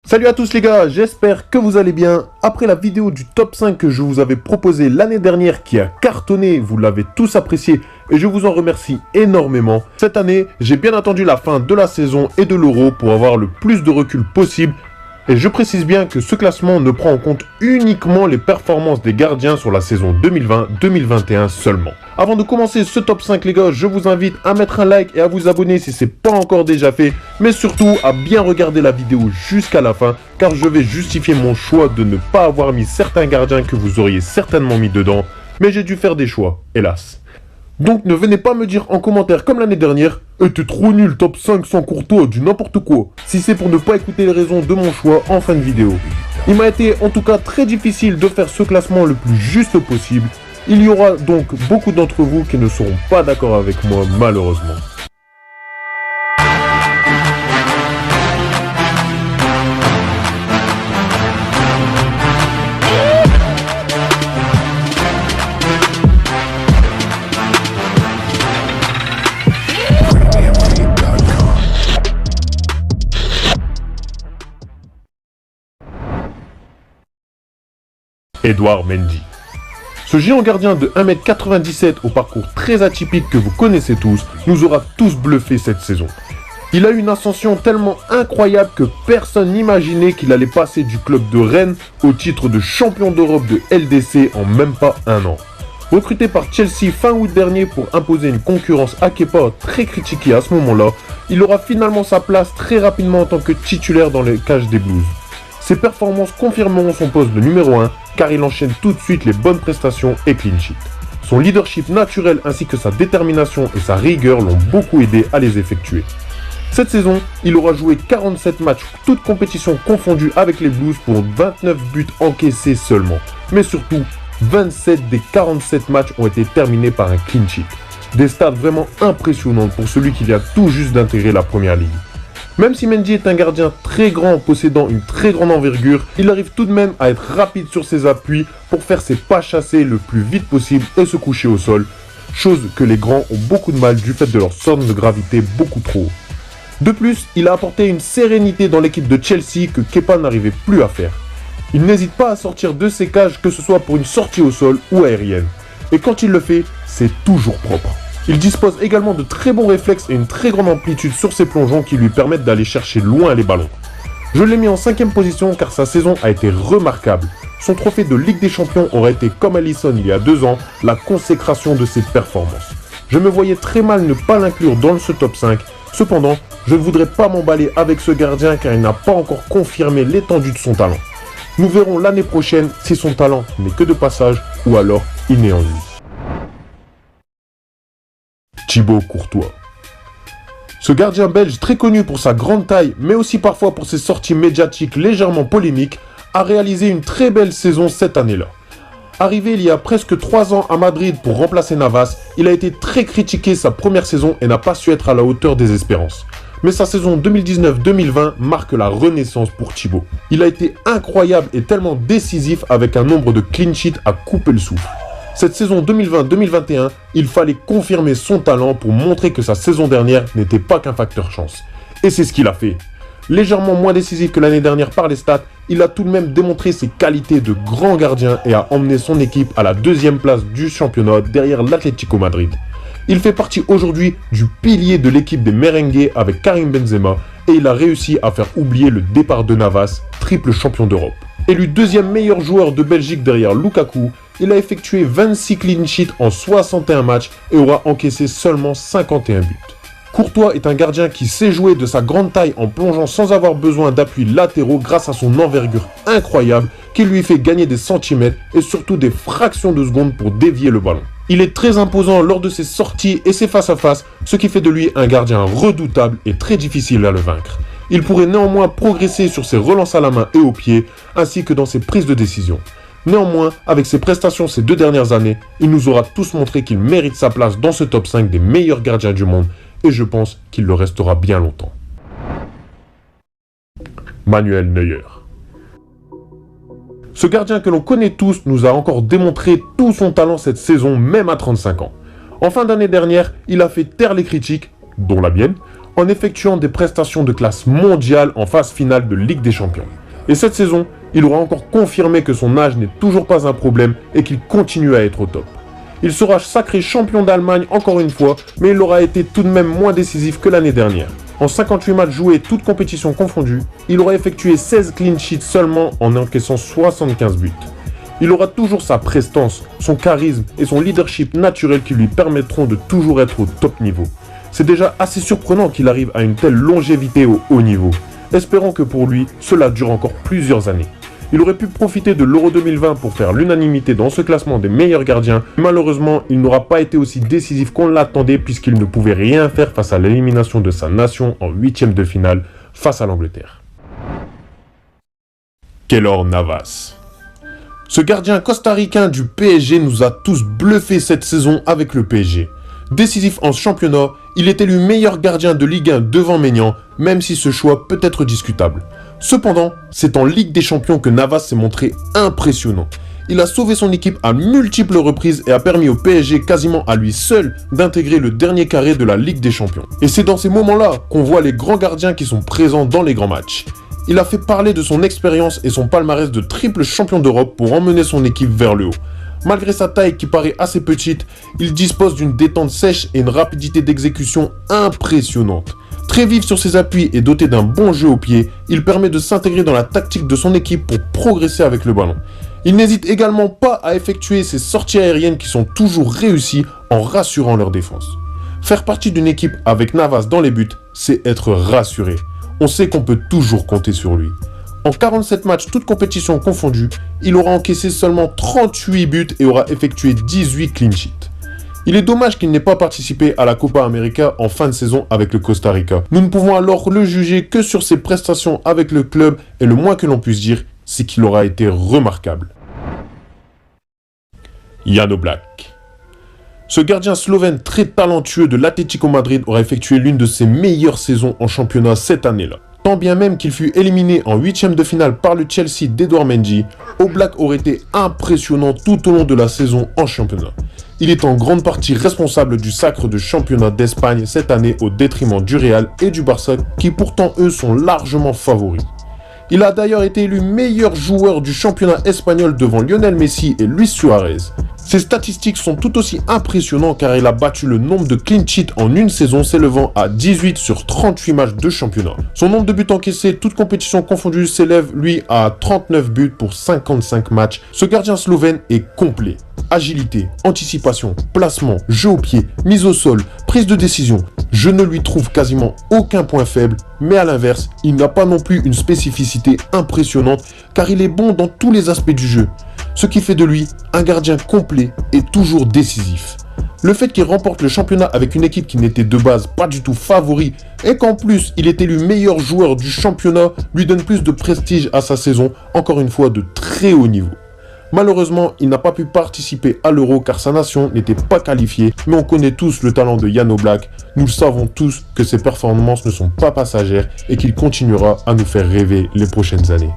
Salut à tous les gars, j'espère que vous allez bien. Après la vidéo du top 5 que je vous avais proposé l'année dernière qui a cartonné, vous l'avez tous apprécié et je vous en remercie énormément. Cette année, j'ai bien attendu la fin de la saison et de l'Euro pour avoir le plus de recul possible. Et je précise bien que ce classement ne prend en compte uniquement les performances des gardiens sur la saison 2020-2021 seulement. Avant de commencer ce top 5 les gars, je vous invite à mettre un like et à vous abonner si ce n'est pas encore déjà fait. Mais surtout à bien regarder la vidéo jusqu'à la fin, car je vais justifier mon choix de ne pas avoir mis certains gardiens que vous auriez certainement mis dedans. Mais j'ai dû faire des choix, hélas. Donc ne venez pas me dire en commentaire comme l'année dernière « t'es trop nul, top 5 sans Courtois, du n'importe quoi » si c'est pour ne pas écouter les raisons de mon choix en fin de vidéo. Il m'a été en tout cas très difficile de faire ce classement le plus juste possible. Il y aura donc beaucoup d'entre vous qui ne seront pas d'accord avec moi malheureusement. Edouard Mendy. Ce géant gardien de 1m97 au parcours très atypique que vous connaissez tous, nous aura tous bluffé cette saison. Il a eu une ascension tellement incroyable que personne n'imaginait qu'il allait passer du club de Rennes au titre de champion d'Europe de LDC en même pas un an. Recruté par Chelsea fin août dernier pour imposer une concurrence à Kepa très critiquée à ce moment-là, il aura finalement sa place très rapidement en tant que titulaire dans les cages des Blues. Ses performances confirmeront son poste de numéro 1 car il enchaîne tout de suite les bonnes prestations et clean sheet. Son leadership naturel ainsi que sa détermination et sa rigueur l'ont beaucoup aidé à les effectuer. Cette saison, il aura joué 47 matchs, toutes compétitions confondues avec les Blues pour 29 buts encaissés seulement. Mais surtout, 27 des 47 matchs ont été terminés par un clean sheet. Des stats vraiment impressionnantes pour celui qui vient tout juste d'intégrer la première ligue. Même si Mendy est un gardien très grand possédant une très grande envergure, il arrive tout de même à être rapide sur ses appuis pour faire ses pas chassés le plus vite possible et se coucher au sol, chose que les grands ont beaucoup de mal du fait de leur centre de gravité beaucoup trop haut. De plus, il a apporté une sérénité dans l'équipe de Chelsea que Kepa n'arrivait plus à faire. Il n'hésite pas à sortir de ses cages que ce soit pour une sortie au sol ou aérienne. Et quand il le fait, c'est toujours propre. Il dispose également de très bons réflexes et une très grande amplitude sur ses plongeons qui lui permettent d'aller chercher loin les ballons. Je l'ai mis en 5e position car sa saison a été remarquable. Son trophée de Ligue des Champions aurait été comme Alisson il y a 2 ans, la consécration de ses performances. Je me voyais très mal ne pas l'inclure dans ce top 5, cependant, je ne voudrais pas m'emballer avec ce gardien car il n'a pas encore confirmé l'étendue de son talent. Nous verrons l'année prochaine si son talent n'est que de passage ou alors il n'est en lui. Thibaut Courtois. Ce gardien belge très connu pour sa grande taille, mais aussi parfois pour ses sorties médiatiques légèrement polémiques, a réalisé une très belle saison cette année-là. Arrivé il y a presque 3 ans à Madrid pour remplacer Navas, il a été très critiqué sa première saison et n'a pas su être à la hauteur des espérances. Mais sa saison 2019-2020 marque la renaissance pour Thibaut. Il a été incroyable et tellement décisif avec un nombre de clean sheets à couper le souffle. Cette saison 2020-2021, il fallait confirmer son talent pour montrer que sa saison dernière n'était pas qu'un facteur chance. Et c'est ce qu'il a fait. Légèrement moins décisif que l'année dernière par les stats, il a tout de même démontré ses qualités de grand gardien et a emmené son équipe à la 2e place du championnat derrière l'Atlético Madrid. Il fait partie aujourd'hui du pilier de l'équipe des Merengues avec Karim Benzema et il a réussi à faire oublier le départ de Navas, triple champion d'Europe. Élu 2e meilleur joueur de Belgique derrière Lukaku, il a effectué 26 clean sheets en 61 matchs et aura encaissé seulement 51 buts. Courtois est un gardien qui sait jouer de sa grande taille en plongeant sans avoir besoin d'appuis latéraux grâce à son envergure incroyable qui lui fait gagner des centimètres et surtout des fractions de secondes pour dévier le ballon. Il est très imposant lors de ses sorties et ses face-à-face, ce qui fait de lui un gardien redoutable et très difficile à le vaincre. Il pourrait néanmoins progresser sur ses relances à la main et au pied, ainsi que dans ses prises de décision. Néanmoins, avec ses prestations ces 2 dernières années, il nous aura tous montré qu'il mérite sa place dans ce top 5 des meilleurs gardiens du monde, et je pense qu'il le restera bien longtemps. Manuel Neuer. Ce gardien que l'on connaît tous nous a encore démontré tout son talent cette saison, même à 35 ans. En fin d'année dernière, il a fait taire les critiques, dont la mienne, en effectuant des prestations de classe mondiale en phase finale de Ligue des Champions. Et cette saison, il aura encore confirmé que son âge n'est toujours pas un problème et qu'il continue à être au top. Il sera sacré champion d'Allemagne encore une fois, mais il aura été tout de même moins décisif que l'année dernière. En 58 matchs joués, toutes compétitions confondues, il aura effectué 16 clean sheets seulement en encaissant 75 buts. Il aura toujours sa prestance, son charisme et son leadership naturel qui lui permettront de toujours être au top niveau. C'est déjà assez surprenant qu'il arrive à une telle longévité au haut niveau. Espérons que pour lui, cela dure encore plusieurs années. Il aurait pu profiter de l'Euro 2020 pour faire l'unanimité dans ce classement des meilleurs gardiens. Malheureusement, il n'aura pas été aussi décisif qu'on l'attendait puisqu'il ne pouvait rien faire face à l'élimination de sa nation en huitième de finale face à l'Angleterre. Keylor Navas. Ce gardien costaricain du PSG nous a tous bluffés cette saison avec le PSG. Décisif en championnat, il est élu meilleur gardien de Ligue 1 devant Maignan, même si ce choix peut être discutable. Cependant, c'est en Ligue des Champions que Navas s'est montré impressionnant. Il a sauvé son équipe à multiples reprises et a permis au PSG quasiment à lui seul d'intégrer le dernier carré de la Ligue des Champions. Et c'est dans ces moments-là qu'on voit les grands gardiens qui sont présents dans les grands matchs. Il a fait parler de son expérience et son palmarès de triple champion d'Europe pour emmener son équipe vers le haut. Malgré sa taille qui paraît assez petite, il dispose d'une détente sèche et une rapidité d'exécution impressionnante. Très vif sur ses appuis et doté d'un bon jeu au pied, il permet de s'intégrer dans la tactique de son équipe pour progresser avec le ballon. Il n'hésite également pas à effectuer ses sorties aériennes qui sont toujours réussies en rassurant leur défense. Faire partie d'une équipe avec Navas dans les buts, c'est être rassuré. On sait qu'on peut toujours compter sur lui. En 47 matchs, toutes compétitions confondues, il aura encaissé seulement 38 buts et aura effectué 18 clean sheets. Il est dommage qu'il n'ait pas participé à la Copa América en fin de saison avec le Costa Rica. Nous ne pouvons alors le juger que sur ses prestations avec le club et le moins que l'on puisse dire, c'est qu'il aura été remarquable. Jan Oblak. Ce gardien slovène très talentueux de l'Atlético Madrid aura effectué l'une de ses meilleures saisons en championnat cette année-là. Tant bien même qu'il fut éliminé en huitième de finale par le Chelsea d'Edouard Mendy, Oblak aurait été impressionnant tout au long de la saison en championnat. Il est en grande partie responsable du sacre de championnat d'Espagne cette année au détriment du Real et du Barça qui pourtant eux sont largement favoris. Il a d'ailleurs été élu meilleur joueur du championnat espagnol devant Lionel Messi et Luis Suarez. Ses statistiques sont tout aussi impressionnantes car il a battu le nombre de clean sheets en une saison s'élevant à 18 sur 38 matchs de championnat. Son nombre de buts encaissés, toutes compétitions confondues, s'élève lui à 39 buts pour 55 matchs. Ce gardien slovène est complet. Agilité, anticipation, placement, jeu au pied, mise au sol, prise de décision. Je ne lui trouve quasiment aucun point faible, mais à l'inverse, il n'a pas non plus une spécificité impressionnante car il est bon dans tous les aspects du jeu. Ce qui fait de lui un gardien complet et toujours décisif. Le fait qu'il remporte le championnat avec une équipe qui n'était de base pas du tout favori et qu'en plus il est élu meilleur joueur du championnat lui donne plus de prestige à sa saison, encore une fois de très haut niveau. Malheureusement, il n'a pas pu participer à l'Euro car sa nation n'était pas qualifiée, mais on connaît tous le talent de Jan Oblak. Nous savons tous que ses performances ne sont pas passagères et qu'il continuera à nous faire rêver les prochaines années.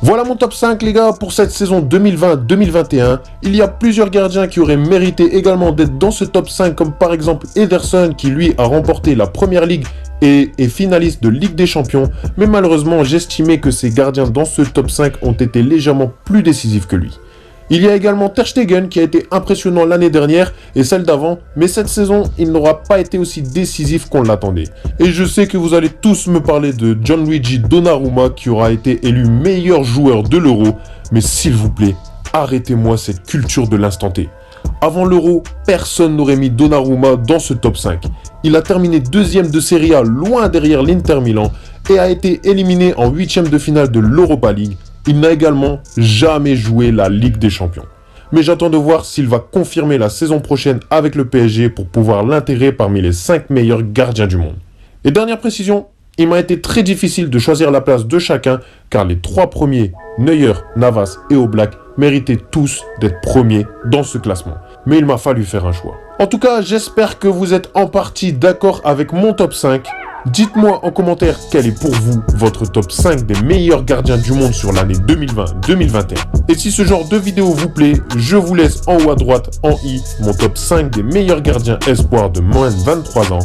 Voilà mon top 5 les gars pour cette saison 2020-2021. Il y a plusieurs gardiens qui auraient mérité également d'être dans ce top 5 comme par exemple Ederson qui lui a remporté la Première Ligue et est finaliste de Ligue des Champions. Mais malheureusement j'estimais que ces gardiens dans ce top 5 ont été légèrement plus décisifs que lui. Il y a également Ter Stegen qui a été impressionnant l'année dernière et celle d'avant, mais cette saison, il n'aura pas été aussi décisif qu'on l'attendait. Et je sais que vous allez tous me parler de Gianluigi Donnarumma qui aura été élu meilleur joueur de l'Euro, mais s'il vous plaît, arrêtez-moi cette culture de l'instant T. Avant l'Euro, personne n'aurait mis Donnarumma dans ce top 5. Il a terminé deuxième de Serie A loin derrière l'Inter Milan et a été éliminé en huitième de finale de l'Europa League. Il n'a également jamais joué la Ligue des Champions. Mais j'attends de voir s'il va confirmer la saison prochaine avec le PSG pour pouvoir l'intégrer parmi les 5 meilleurs gardiens du monde. Et dernière précision, il m'a été très difficile de choisir la place de chacun car les 3 premiers, Neuer, Navas et Oblak, méritaient tous d'être premiers dans ce classement. Mais il m'a fallu faire un choix. En tout cas, j'espère que vous êtes en partie d'accord avec mon top 5. Dites-moi en commentaire quel est pour vous votre top 5 des meilleurs gardiens du monde sur l'année 2020-2021. Et si ce genre de vidéo vous plaît, je vous laisse en haut à droite en i mon top 5 des meilleurs gardiens espoirs de moins de 23 ans.